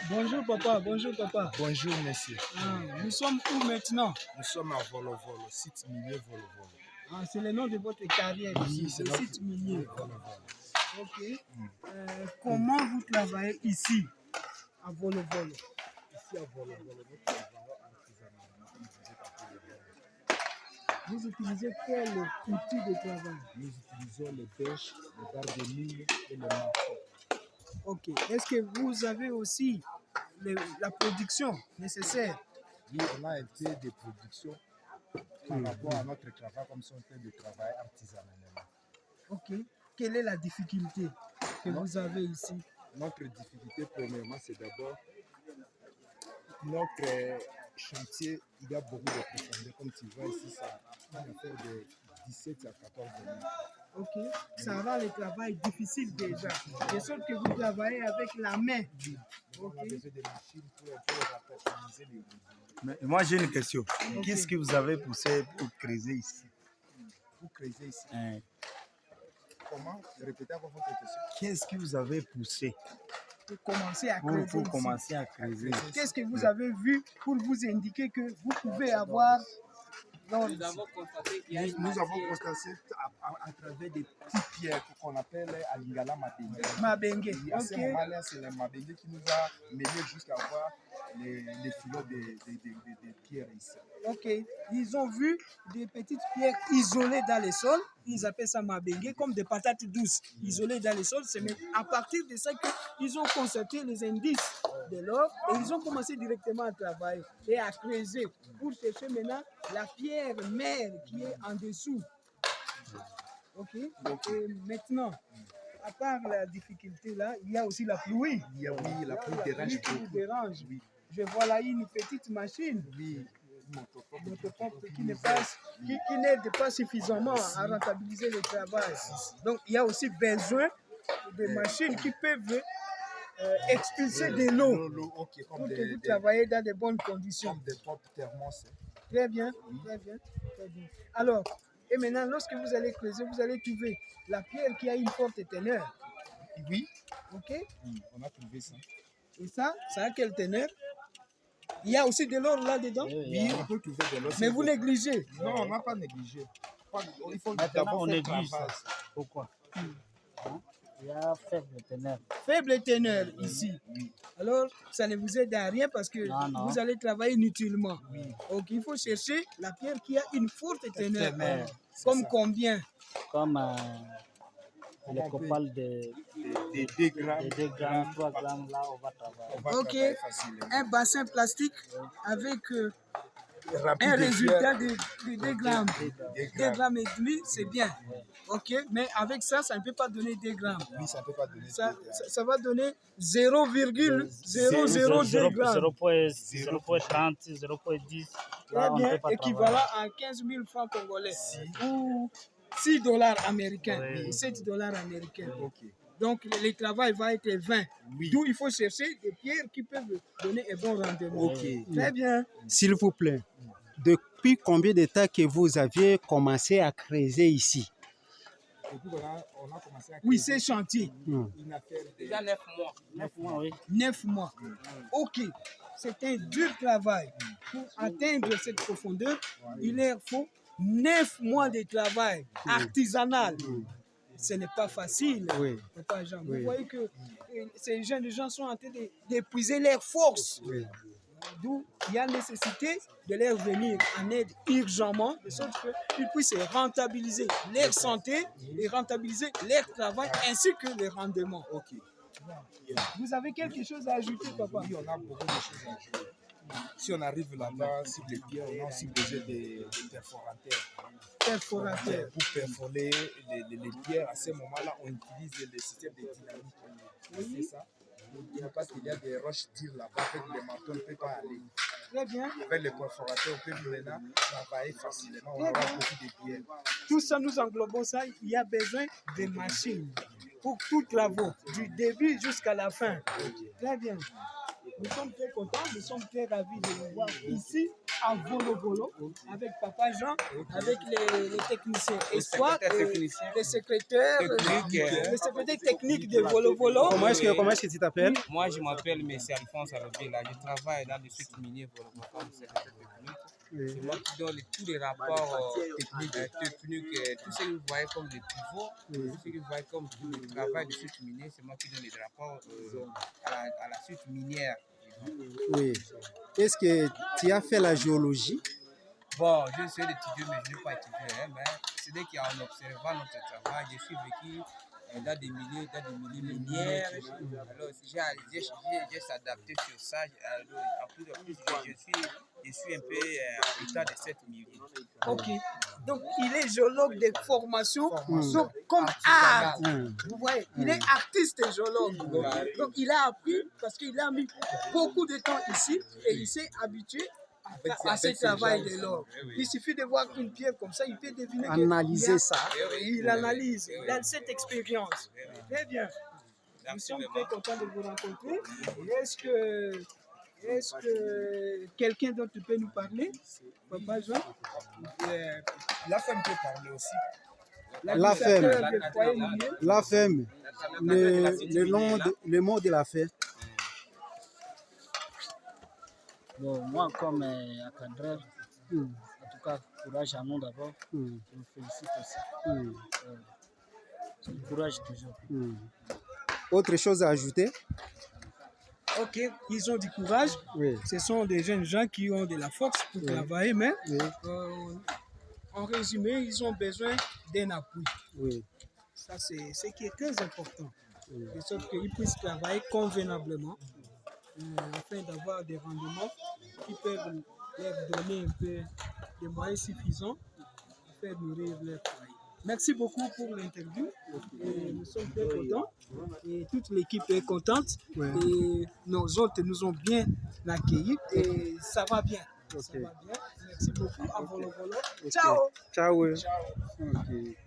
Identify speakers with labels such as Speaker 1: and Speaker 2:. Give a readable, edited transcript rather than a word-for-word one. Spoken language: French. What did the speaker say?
Speaker 1: Bonjour papa, bonjour papa.
Speaker 2: Bonjour monsieur.
Speaker 1: Nous sommes où maintenant?
Speaker 2: Nous sommes à Volo Volo, site minier Volo Volo.
Speaker 1: C'est le nom de votre carrière ici,
Speaker 2: c'est
Speaker 1: le
Speaker 2: notre
Speaker 1: site minier.
Speaker 2: Volo Volo.
Speaker 1: Ok. Comment vous travaillez ici, à Volo Volo?
Speaker 2: Ici à Volo Volo, nous travaillons artisanalement, comme je disais tantôt, le Volo.
Speaker 1: Vous utilisez quel outil de travail?
Speaker 2: Nous utilisons les bêches, les barres de mine et les marteaux.
Speaker 1: Ok. Est-ce que vous avez aussi la production nécessaire?
Speaker 2: Oui, on a un peu de production par rapport à notre travail, comme si on était de travail artisanalement.
Speaker 1: Ok. Quelle est la difficulté que vous avez ici?
Speaker 2: Notre difficulté, premièrement, c'est d'abord notre chantier. Il y a beaucoup de profondeur. Comme tu vois ici, ça va faire de 17 à 14 minutes.
Speaker 1: Ok, ça rend le travail difficile déjà. De sorte que vous travaillez avec la main.
Speaker 2: On a besoin de machines pour rationaliser les roues.
Speaker 3: Mais moi j'ai une question. Okay. Qu'est-ce que vous avez poussé pour creuser ici?
Speaker 2: Pour creuser ici. Comment? Répétez encore votre question.
Speaker 3: Qu'est-ce que vous avez poussé
Speaker 1: pour commencer à creuser
Speaker 3: pour commencer à creuser?
Speaker 1: Qu'est-ce que vous avez vu pour vous indiquer que vous pouvez avoir...
Speaker 2: Nous avons constaté à travers des petites pierres qu'on appelle à Lingala Mabengue.
Speaker 1: Mabengue.
Speaker 2: À ce moment-là, c'est le Mabengue qui nous a mené jusqu'à voir les filets de pierres ici.
Speaker 1: Ok. Ils ont vu des petites pierres isolées dans le sol. Ils appellent ça Mabengue, comme des patates douces isolées dans le sol. C'est à partir de ça qu'ils ont constaté les indices de l'or et ils ont commencé directement à travailler et à creuser pour chercher maintenant la pierre mère qui est en dessous. Ok. Et maintenant, à part la difficulté là, il y a aussi la pluie.
Speaker 2: Oui, la pluie dérange beaucoup.
Speaker 1: Oui. Je vois là une petite machine.
Speaker 2: Oui.
Speaker 1: Motopompe qui n'aide pas suffisamment à rentabiliser le travail. Donc il y a aussi besoin de machines qui peuvent expulser de l'eau pour que vous travaillez dans de bonnes conditions.
Speaker 2: Comme des pompes thermos.
Speaker 1: Très bien, très bien, très bien. Alors, et maintenant, lorsque vous allez creuser, vous allez trouver la pierre qui a une forte teneur.
Speaker 2: Oui.
Speaker 1: Ok.
Speaker 2: On a trouvé ça.
Speaker 1: Et ça a quelle teneur? Il y a aussi de l'or là-dedans?
Speaker 2: Oui, on peut trouver de l'or.
Speaker 1: Mais vous négligez?
Speaker 2: Non, on n'a pas négligé. Il faut
Speaker 3: d'abord négliger ça. Pourquoi? Il y a faible teneur.
Speaker 1: Faible teneur ici. Oui. Alors, ça ne vous aide à rien parce que vous allez travailler inutilement. Oui. Donc, il faut chercher la pierre qui a une forte teneur. Comme combien?
Speaker 3: Comme les copales de 2 grammes, 3 grammes, là, on va travailler.
Speaker 1: Ok, un bassin plastique avec un résultat de 2 grammes. 2 grammes et demi, c'est bien. Ok, mais avec ça, ça ne peut pas donner 2 grammes.
Speaker 2: Oui, ça ne peut pas donner.
Speaker 1: Ça va donner 0,002 grammes.
Speaker 3: 0,30, 0,10.
Speaker 1: Très bien, équivalent à 15 000 francs congolais. Ou 6 dollars américains, oui. 7 dollars américains.
Speaker 2: Okay.
Speaker 1: Donc le travail va être 20. Oui. D'où il faut chercher des pierres qui peuvent donner un bon rendement.
Speaker 2: Okay.
Speaker 1: Très bien.
Speaker 4: S'il vous plaît, depuis combien de temps que vous aviez commencé à creuser ici?
Speaker 2: On a commencé à creuser.
Speaker 1: Oui, c'est chantier.
Speaker 2: Il a fait déjà 9 mois.
Speaker 3: 9 mois, oui.
Speaker 1: 9 mois. Ok. C'est un dur travail. Pour atteindre cette profondeur, il leur faut 9 mois de travail artisanal. Ce n'est pas facile, Papa Jean. Vous voyez que ces jeunes gens sont en train d'épuiser leurs forces. D'où il y a nécessité de leur venir en aide urgemment, de sorte qu'ils puissent rentabiliser leur santé et rentabiliser leur travail ainsi que les rendements.
Speaker 2: Okay.
Speaker 1: Vous avez quelque chose à ajouter, papa?
Speaker 2: Oui, on a beaucoup de choses à ajouter. Si on arrive là-bas, sur les pierres, on a aussi besoin de perforateurs.
Speaker 1: Perforateurs.
Speaker 2: Pour perforer les pierres, à ce moment-là, on utilise le système de dynamique. C'est ça. Parce qu'il y a des roches dures là-bas, avec les marteaux, on ne peut pas aller.
Speaker 1: Très bien.
Speaker 2: Avec les perforateurs, on peut maintenant travailler facilement. On aura beaucoup de pierres.
Speaker 1: Tout ça, nous englobons ça. Il y a besoin de machines pour tous les travaux, du début jusqu'à la fin. Très bien. Nous sommes très contents, nous sommes très ravis de vous voir ici à Volo avec Papa Jean, avec les techniciens Espoir, les secrétaires techniques de Volo.
Speaker 4: Comment est-ce que tu t'appelles?
Speaker 5: Moi, je m'appelle M. Alphonse Alobé. Là, je travaille dans le site minier Volo comme secrétaire technique. C'est moi qui donne tous les rapports techniques, tout ce que vous voyez comme des pivots, tout ce que vous voyez comme le travail du site minier, c'est moi qui donne les rapports à la suite minière.
Speaker 4: Oui. Est-ce que tu as fait la géologie?
Speaker 5: Bon, je suis d'étudier, mais je n'ai pas étudié. Mais c'est dès qu'en observant notre travail, je suis vécu dans des milieux minières. Alors, j'ai s'adapté sur ça. En plus, je suis un peu habitant de cette milieu.
Speaker 1: Ok. Donc, il est géologue de formation, donc, comme art. Vous voyez, il est artiste et géologue. Donc, il a appris parce qu'il a mis beaucoup de temps ici et il s'est habitué à ce travail de l'or. Il suffit de voir une pierre comme ça, il peut deviner.
Speaker 4: Analyser ça.
Speaker 1: Il analyse, il a cette expérience. Très bien. Nous sommes très contents de vous rencontrer. Est-ce que quelqu'un d'autre peut nous parler? Papa Jean?
Speaker 2: La femme peut parler aussi.
Speaker 4: La femme, le mot de la fête.
Speaker 3: Bon, moi, comme encadreur, en tout cas, courage à nous d'abord. Je vous félicite aussi. Courage toujours.
Speaker 4: Autre chose à ajouter?
Speaker 1: Ok, ils ont du courage.
Speaker 4: Oui.
Speaker 1: Ce sont des jeunes gens qui ont de la force pour travailler, mais en résumé, ils ont besoin d'un appui.
Speaker 4: Oui.
Speaker 1: Ça, c'est ce qui est très important. De sorte qu'ils puissent travailler convenablement afin d'avoir des rendements qui peuvent leur donner un peu des moyens suffisants pour faire nourrir leur travail. Merci beaucoup pour l'interview. Nous sommes très contents et toute l'équipe est contente. Et nos hôtes nous ont bien accueillis et ça va bien. Ça va bien. Merci beaucoup. À Volo. Ciao.
Speaker 4: Ciao. Okay.